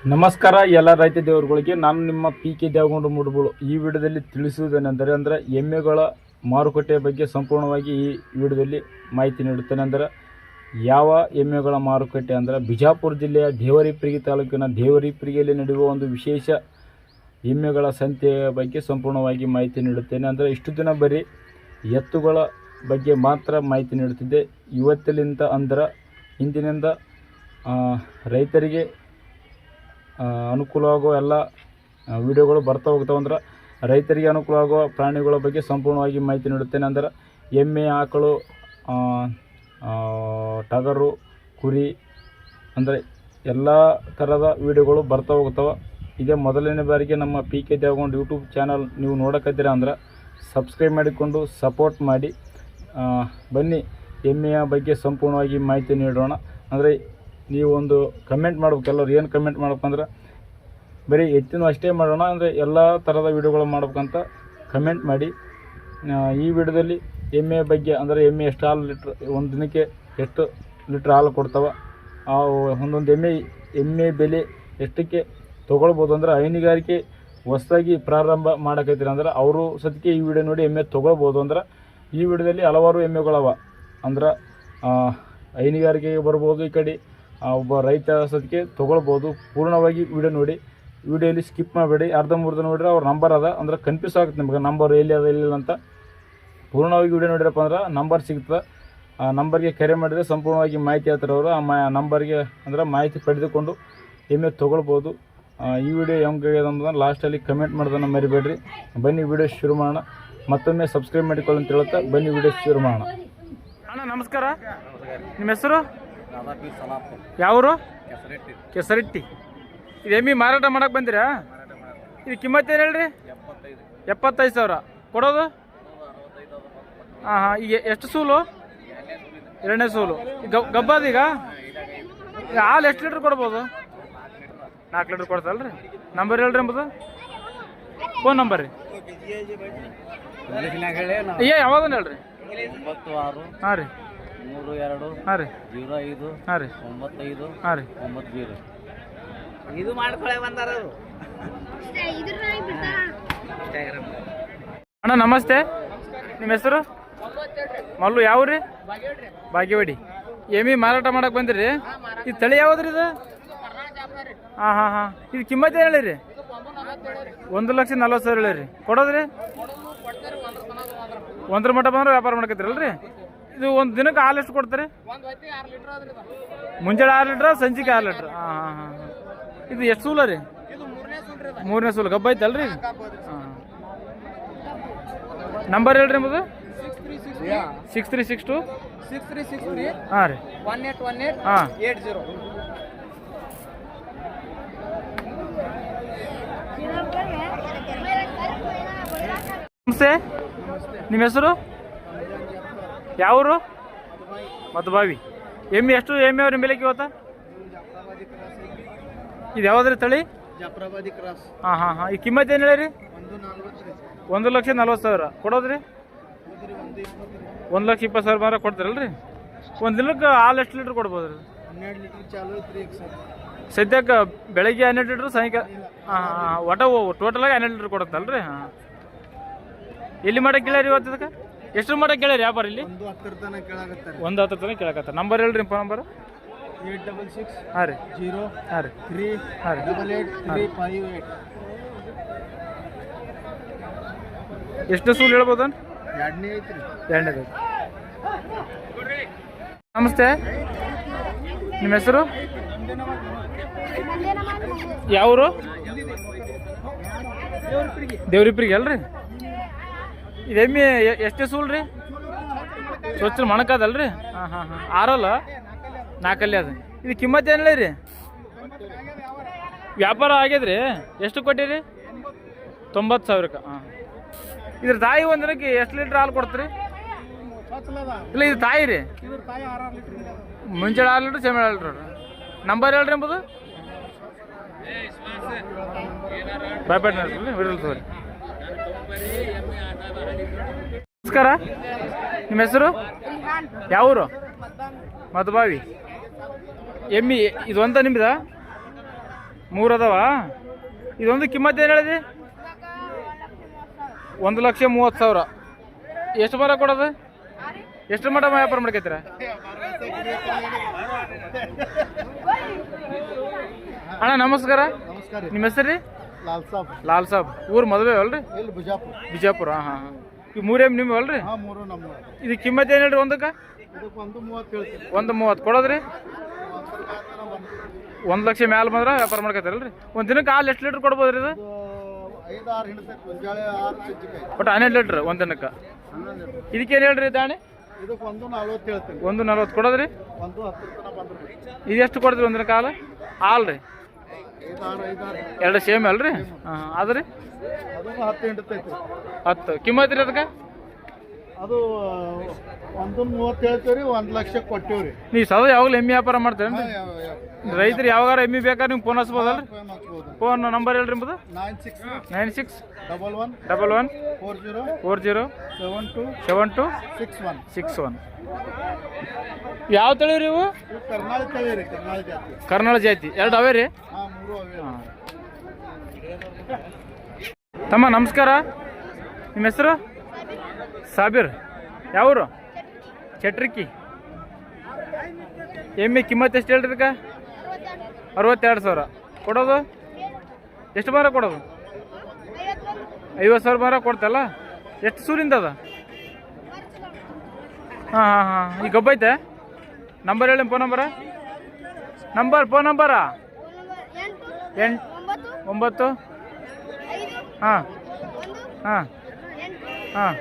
ನಮಸ್ಕಾರ ಎಲ್ಲ ರೈತ ದೇವರುಗಳಿಗೆ. ನಾನು ನಿಮ್ಮ PK ದೇವಗೊಂಡು ಮೂಡಬೋಳು. ಈ ವಿಡಿಯೋದಲ್ಲಿ ತಿಳಿಸುವುದೇನೆಂದರೆ ಎಮ್ಮೆಗಳ ಮಾರುಕಟ್ಟೆಯ ಬಗ್ಗೆ ಸಂಪೂರ್ಣವಾಗಿ ಈ ವಿಡಿಯೋದಲ್ಲಿ ಮಾಹಿತಿ ನೀಡುತ್ತೇನೆ. ಯಾವ ಎಮ್ಮೆಗಳ ಮಾರುಕಟ್ಟೆ ಅಂದರೆ ಬಿಜಾಪುರ ಜಿಲ್ಲೆಯ ದೇವರಿಪ್ರಿಗಿ ತಾಲೂಕಿನ ದೇವರಿಪ್ರಿಗಿಯಲ್ಲಿ ನಡೆಯುವ ಒಂದು ವಿಶೇಷ ಎಮ್ಮೆಗಳ ಸಂತೆಯ ಬಗ್ಗೆ ಸಂಪೂರ್ಣವಾಗಿ ಮಾಹಿತಿ ನೀಡುತ್ತೇನೆ. ಇಷ್ಟು ದಿನ ಬರೀ ಎತ್ತುಗಳ ಬಗ್ಗೆ ಮಾತ್ರ ಮಾಹಿತಿ ನೀಡುತ್ತಿದ್ದೆ. ಇವತ್ತಿನಿಂದ ಇಂದಿನಿಂದ ರೈತರಿಗೆ ಅನುಕೂಲವಾಗುವ ಎಲ್ಲ ವಿಡಿಯೋಗಳು ಬರ್ತಾ ಹೋಗ್ತಾವೆ. ರೈತರಿಗೆ ಅನುಕೂಲವಾಗುವ ಪ್ರಾಣಿಗಳ ಬಗ್ಗೆ ಸಂಪೂರ್ಣವಾಗಿ ಮಾಹಿತಿ ನೀಡುತ್ತೇನೆ. ಎಮ್ಮೆ, ಆಕಳು, ಟಗರು, ಕುರಿ ಎಲ್ಲ ಥರದ ವಿಡಿಯೋಗಳು ಬರ್ತಾ ಹೋಗ್ತಾವೆ. ಇದೇ ಮೊದಲನೇ ಬಾರಿಗೆ ನಮ್ಮ PK ದೇವಗೊಂಡು ಯೂಟ್ಯೂಬ್ ಚಾನಲ್ ನೀವು ನೋಡಕತ್ತೀರ ಸಬ್ಸ್ಕ್ರೈಬ್ ಮಾಡಿಕೊಂಡು ಸಪೋರ್ಟ್ ಮಾಡಿ. ಬನ್ನಿ ಎಮ್ಮೆಯ ಬಗ್ಗೆ ಸಂಪೂರ್ಣವಾಗಿ ಮಾಹಿತಿ ನೀಡೋಣ. ನೀವು ಒಂದು ಕಮೆಂಟ್ ಮಾಡ್ಬೇಕು. ಎಲ್ಲರೂ ಏನು ಕಮೆಂಟ್ ಮಾಡ್ಬೇಕಂದ್ರೆ ಬರೀ ಎತ್ತಿನ ಅಷ್ಟೇ ಮಾಡೋಣ, ಎಲ್ಲ ಥರದ ವಿಡಿಯೋಗಳು ಮಾಡ್ಬೇಕಂತ ಕಮೆಂಟ್ ಮಾಡಿ. ಈ ವಿಡಿಯೋದಲ್ಲಿ ಎಮ್ಮೆ ಬಗ್ಗೆ ಎಮ್ಮೆ ಎಷ್ಟು ಹಾಲು ಲೀಟ್ರ್, ಒಂದು ದಿನಕ್ಕೆ ಎಷ್ಟು ಲೀಟ್ರ್ ಹಾಲು ಕೊಡ್ತಾವೆ, ಒಂದೊಂದು ಎಮ್ಮೆ ಬೆಲೆ ಎಷ್ಟಕ್ಕೆ ತೊಗೊಳ್ಬೋದು. ಹೈನುಗಾರಿಕೆ ಹೊಸದಾಗಿ ಪ್ರಾರಂಭ ಮಾಡಕತ್ತೀರ ಅವರು ಸದ್ಯಕ್ಕೆ ಈ ವಿಡಿಯೋ ನೋಡಿ ಎಮ್ಮೆ ತೊಗೊಳ್ಬೋದು. ಈ ವಿಡಿಯೋದಲ್ಲಿ ಹಲವಾರು ಎಮ್ಮೆಗಳವ. ಹೈನುಗಾರಿಕೆಗೆ ಬರ್ಬೋದು. ಈ ಕಡೆ ಒಬ್ಬ ರೈತ ಸದ್ಯಕ್ಕೆ ತೊಗೊಳ್ಬೋದು. ಪೂರ್ಣವಾಗಿ ವಿಡಿಯೋ ನೋಡಿ, ವಿಡಿಯೋಲಿ ಸ್ಕಿಪ್ ಮಾಡಬೇಡಿ. ಅರ್ಧಂಬರ್ಧ ನೋಡಿದ್ರೆ ಅವ್ರ ನಂಬರ್ ಅದ, ಕನ್ಫ್ಯೂಸ್ ಆಗುತ್ತೆ ನಿಮಗೆ ನಂಬರ್ ಎಲ್ಲಿ ಅದ ಎಲ್ಲಿಲ್ಲ ಅಂತ. ಪೂರ್ಣವಾಗಿ ವಿಡಿಯೋ ನೋಡಿರಪ್ಪ ನಂಬರ್ ಸಿಗ್ತದೆ. ಆ ನಂಬರ್ಗೆ ಕರೆ ಮಾಡಿದರೆ ಸಂಪೂರ್ಣವಾಗಿ ಮಾಹಿತಿ ಹೇಳ್ತಾರೆ ಅವರು. ಆ ನಂಬರ್ಗೆ ಮಾಹಿತಿ ಪಡೆದುಕೊಂಡು ಎಮ್ಮೆ ತೊಗೊಳ್ಬೋದು. ಈ ವಿಡಿಯೋ ಹೆಂಗೆ ಅನ್ನೋದನ್ನು ಲಾಸ್ಟಲ್ಲಿ ಕಮೆಂಟ್ ಮಾಡೋದನ್ನು ಮರಿಬೇಡ್ರಿ. ಬನ್ನಿ ವಿಡಿಯೋ ಶುರು ಮಾಡೋಣ. ಮತ್ತೊಮ್ಮೆ ಸಬ್ಸ್ಕ್ರೈಬ್ ಮಾಡಿಕೊಳ್ಳಿ ಅಂತ ಹೇಳ್ತಾ ಬನ್ನಿ ವಿಡಿಯೋ ಶುರು ಮಾಡೋಣ. ಅಣ್ಣ ನಮಸ್ಕಾರ, ನಿಮ್ಮ ಹೆಸರು? ಯಾವರು? ಕೆಸರಟ್ಟಿ. ಇದು ಎಮ್ಮೆ ಮಾರಾಟ ಮಾಡಕ್ಕೆ ಬಂದಿರಾ? ಇದು ಕಿಮ್ಮತ್ತು ಏನು ಹೇಳ್ರಿ? 75,000 ಕೊಡೋದು? ಹಾಂ. ಈಗ ಎಷ್ಟು ಸೂಲು? 2ನೇ ಸೂಲು. ಗಬ್ಬಾದೀಗ ಹಾಲು ಎಷ್ಟು ಲೀಟ್ರ್ ಕೊಡ್ಬೋದು? 4 ಲೀಟ್ರ್ ಕೊಡ್ತಲ್ರಿ. ನಂಬರ್ ಹೇಳ್ರಿ ಎಂಬುದು ಫೋನ್ ನಂಬರ್ ರೀ. ಯಾವ್ದನ್ನ ಹೇಳ್ರಿ? 96 ಹಾಂ ರೀ 32 ಹಾಂ ರೀ 05 ಹಾಂ ರೀ 95 ಹಾಂ ರೀ 90. ಇದು ಮಾಡ್ಕೊಳ್ಳೆ ಬಂದಾರ ಅವರು. ಅಣ್ಣ ನಮಸ್ತೆ, ನಿಮ್ಮ ಹೆಸರು? ಮಲ್ಲು. ಯಾವ ರೀ? ಬಾಗೇವಾಡಿ. ಎಮ್ಮೆ ಮಾರಾಟ ಮಾಡಕ್ಕೆ ಬಂದಿರಿ? ಇದು ತಳಿ ಯಾವ್ದ್ರಿ ಇದು? ಹಾಂ ಹಾಂ ಹಾಂ. ಇದು ಕಿಮ್ಮತ್ತು ಏನು ಹೇಳಿರಿ? 1,40,000 ಹೇಳಿರಿ. ಕೊಡೋದ್ರಿ? 1 ಮಟ್ಟ ಬಂದ್ರೆ ವ್ಯಾಪಾರ ಮಾಡಕತ್ತೀರಲ್ರಿ? ಇದು ಒಂದು ದಿನಕ್ಕೆ ಹಾಲು ಎಷ್ಟು ಕೊಡ್ತಾರೆ? ಮುಂಜಾನೆ 6 ಲೀಟ್ರ್, ಸಂಜೆಗೆ 6 ಲೀಟ್ರ್. ಹಾಂ ಹಾಂ ಹಾಂ. ಇದು ಎಷ್ಟು ಸೂಲ ರೀ? 3ನೇ ಸೂಲು. ಗಬ್ಬ ಐತಲ್ರಿ? ಹಾಂ. ನಂಬರ್ ಹೇಳ್ರಿ ಎಂಬುದು? 6362 ಹಾಂ ರೀ 1818 ಹಾಂ 80. ನಮಸ್ತೆ, ನಿಮ್ಮ ಹೆಸರು? ಯಾವರು? ಮಧುಬಾವಿ. ಎಮ್ಮೆ ಎಷ್ಟು ಎಮ್ಮೆ ಅವ್ರ ಬೆಲೆಗೆ ಇವತ್ತ? ಇದು ಯಾವ್ದ್ರಿ ತಳಿ? ಜಾಫ್ರಾಬಾದಿ ಕ್ರಾಸ್. ಹಾಂ ಹಾಂ ಹಾಂ. ಈ ಕಿಮ್ಮತ್ತು ಏನು ಹೇಳಿರಿ? 1,40,000 ಕೊಡೋದ್ರಿ? 1,20,000 ಮಾರ ಕೊಡ್ತೀರಲ್ರಿ? ಒಂದು ದಿನಕ್ಕೆ ಹಾಲು ಎಷ್ಟು ಲೀಟ್ರ್ ಕೊಡ್ಬೋದು ರೀ? 12 ಲೀಟ್ರ್ ಚಾಲು ಐತ್ರಿ ಈಗ ಸದ್ಯಕ್ಕೆ ಬೆಳಗ್ಗೆ 12 ಲೀಟ್ರ್, ಸಾಯಂಕಾಲ ಒಟ ಟೋಟಲಾಗಿ 12 ಲೀಟ್ರ್ ಕೊಡುತ್ತಲ್ರಿ? ಹಾಂ. ಎಲ್ಲಿ ಮಾಡಕ್ಕೆ ಕೇಳ್ಯಾರಿ ಇವತ್ತು? ಇದಕ್ಕೆ ಎಷ್ಟು ಮಾಡಕ್ಕೆ ಕೇಳ್ಯಾರಿ ವ್ಯಾಪಾರ ಇಲ್ಲಿ? 1,10 ತನಕ ಕೇಳಾಕತ್ತಾರೆ. 1,10 ತನಕ ಕೇಳಕತ್ತಾರೆ. ನಂಬರ್ ಹೇಳ್ರಿ ಫೋನ್ ನಂಬರ್? 866 ಹಾಂ ರೀ 0 ಹಾಂ ರೀ 3 ಹಾಂ ರೀ 88 358. ಎಷ್ಟು ಸೂಲು ಹೇಳ್ಬೋದು? 2ನೇ ಐತ್ರಿ. 2ನೇದು. ನಮಸ್ತೆ, ನಿಮ್ಮ ಹೆಸರು? ಯಾವರು? ದೇವ್ರಿಪ್ರಿಗೆ ಅಲ್ರಿ? ಇದು ಎಮ್ಮೆ ಎಷ್ಟೇ ಸೂಲ್ ರೀ? ಸ್ವಚ್ಛ ಮಣಕದಲ್ರಿ? ಹಾಂ ಹಾಂ ಹಾಂ. 6 4 ಅದು. ಇದು ಕಿಮ್ಮತ್ತು ಏನು ಹೇಳಿ? ವ್ಯಾಪಾರ ಆಗ್ಯದ್ರಿ? ಎಷ್ಟು ಕೊಟ್ಟಿರಿ? 90,000. ಹಾಂ. ಇದ್ರ ತಾಯಿ ಒಂದು ದಿನಕ್ಕೆ ಎಷ್ಟು ಲೀಟ್ರ್ ಹಾಲು ಕೊಡ್ತೀರಿ? ಇಲ್ಲ, ಇದು ತಾಯಿ ರೀ? ಮುಂಚೆ 6 ಲೀಟ್ರ್, ಸೇಮೆ 6 ಲೀಟ್ರ್. ನಂಬರ್ ಹೇಳ್ರಿ ಎಂಬುದು? ಬಾಯ್ಪೇಟ್ ವಿರಲ್ ತೋರಿ. ನಮಸ್ಕಾರ, ನಿಮ್ಮ ಹೆಸರು? ಯಾವೂರು? ಮಧುಬಾವಿ. ಎಮ್ಮಿ ಇದು ಅಂತ ನಿಮ್ದ? ಮೂರು ಅದಾವ. ಇದೊಂದು ಕಿಮ್ಮತ್ತು ಏನು ಹೇಳಿದೆ? 1,30,30,000. ಎಷ್ಟು ಮರ ಕೊಡೋದು? ಎಷ್ಟು ಮಟ ವ್ಯಾಪಾರ ಮಾಡ್ಕೈತೀರ? ಅಣ್ಣ ನಮಸ್ಕಾರ. ನಮಸ್ಕಾರ. ನಿಮ್ಮ ಹೆಸರು ರೀ? ಲಾಲ್ ಸಾಬ್. ಲಾಲ್ ಸಾಬ್. ಊರು ಮದುವೆ ಅಲ್ರಿ? ಇಲ್ಲಿ ಬಿಜಾಪುರ. ಬಿಜಾಪುರ. ಹಾಂ ಹಾಂ. ಈ ಮೂರೇಮ್ ನಿಮ್ಮ ಅಲ್ರಿ? ಹಾಂ, ಮೂರು ನಮ್ಮ. ಇದು ಕಿಮ್ಮತ್ತು ಏನು ಹೇಳ್ರಿ ಒಂದಕ್ಕೆ? ಇದಕ್ಕೆ 1.30 ಹೇಳ್ತೀನಿ. 1.30 ಕೊಡೋದ್ರಿ? 1,00,000 ಮ್ಯಾಲೆ ಬಂದ್ರೆ ವ್ಯಾಪಾರ ಮಾಡ್ಕೈತಾರಲ್ರಿ? ಒಂದು ದಿನಕ್ಕೆ ಹಾಲು ಎಷ್ಟು ಲೀಟ್ರ್ ಕೊಡ್ಬೋದು ರೀ ಇದು? 5-6 ಹಿಡಿತೈತೆ. ಮುಂಜಾನೆ 6 ಸಜ್ಜಿಕಾಯಿ. ಒಟ್ಟು 12 ಲೀಟ್ರ್ ಒಂದು ದಿನಕ್ಕೆ. ಇದಕ್ಕೇನು ಹೇಳ್ರಿ ದಾಣಿ? ಇದಕ್ಕೆ 1.40 ಹೇಳ್ತೀನಿ. 1.40 ಕೊಡೋದ್ರಿ? 1.10 ತನಕ ಬಂದ್ರಿ. ಇದು ಎಷ್ಟು ಕೊಡ್ತೀರಿ ಒಂದು ದಿನಕ್ಕೆ ಹಾಲು? ಹಾಲು ರೀ 5-6 ಎರಡು ಸೇಮ್ ಅಲ್ರಿ? ಹಾಂ ಅದು ರೀ? ಅದನ್ನು 10 ಹಿಡಿತೈತಿ. 10 ಕಿಮ್ಮತ್ತು ರೀ ಅದಕ್ಕೆ? ಅದು 1.30 ಹೇಳ್ತೀವಿ. 1,00,000 ಕೊಟ್ಟಿವ್ರಿ. ನೀವು ಸದಾ ಯಾವಾಗಲೂ ಎಮ್ಮೆ ವ್ಯಾಪಾರ ಮಾಡ್ತೀರೇನ್ರಿ? ರೈತರು ಯಾವಾಗಾರ ಎಮ್ಮೆ ಬೇಕಾದ್ರೆ ನಿಮ್ಗೆ ಫೋನ್ ಹಚ್ಬೋದಲ್ರಿ? ಫೋನ್ ನಂಬರ್ ಹೇಳ್ರಿ ನಿಮ್ಮದು? 96 11 40 72 61. ಯಾವ ತಳಿ ರೀ ಇವು? ಕರ್ನಾಳ ತಳಿ ರೀ. ಕರ್ನಾಳ ಜಾತಿ. ಕರ್ನಾಳ ಜಾತಿ. ಎರಡು ಅವೇ ರೀ? ಹಾಂ, 3 ಅವೇ. ಹಾಂ. ತಮ್ಮ ನಮಸ್ಕಾರ. ನಿಮ್ಮ ಹೆಸರು? ಸಾಬೀರ್. ಯಾವೂರು? ಚಟ್ರಿಕ್ಕಿ. ಎಮ್ಮೆ ಕಿಮ್ಮತ್ತು ಎಷ್ಟು ಹೇಳ್ರಿ ಇದಕ್ಕೆ? 62,000. ಕೊಡೋದು ಎಷ್ಟು ಮರ ಕೊಡೋದು? 50,000 ಮರ ಕೊಡ್ತಲ್ಲ? ಎಷ್ಟು ಸೂರಿಂದ ಅದ? ಹಾಂ ಹಾಂ ಹಾಂ. ಈಗ ಗಬ್ಬ ಐತೆ? ನಂಬರ್ ಹೇಳಿ. Phone number? ಫೋನ್ ನಂಬರಾ? 9 ಹಾಂ ಹಾಂ ಹಾಂ.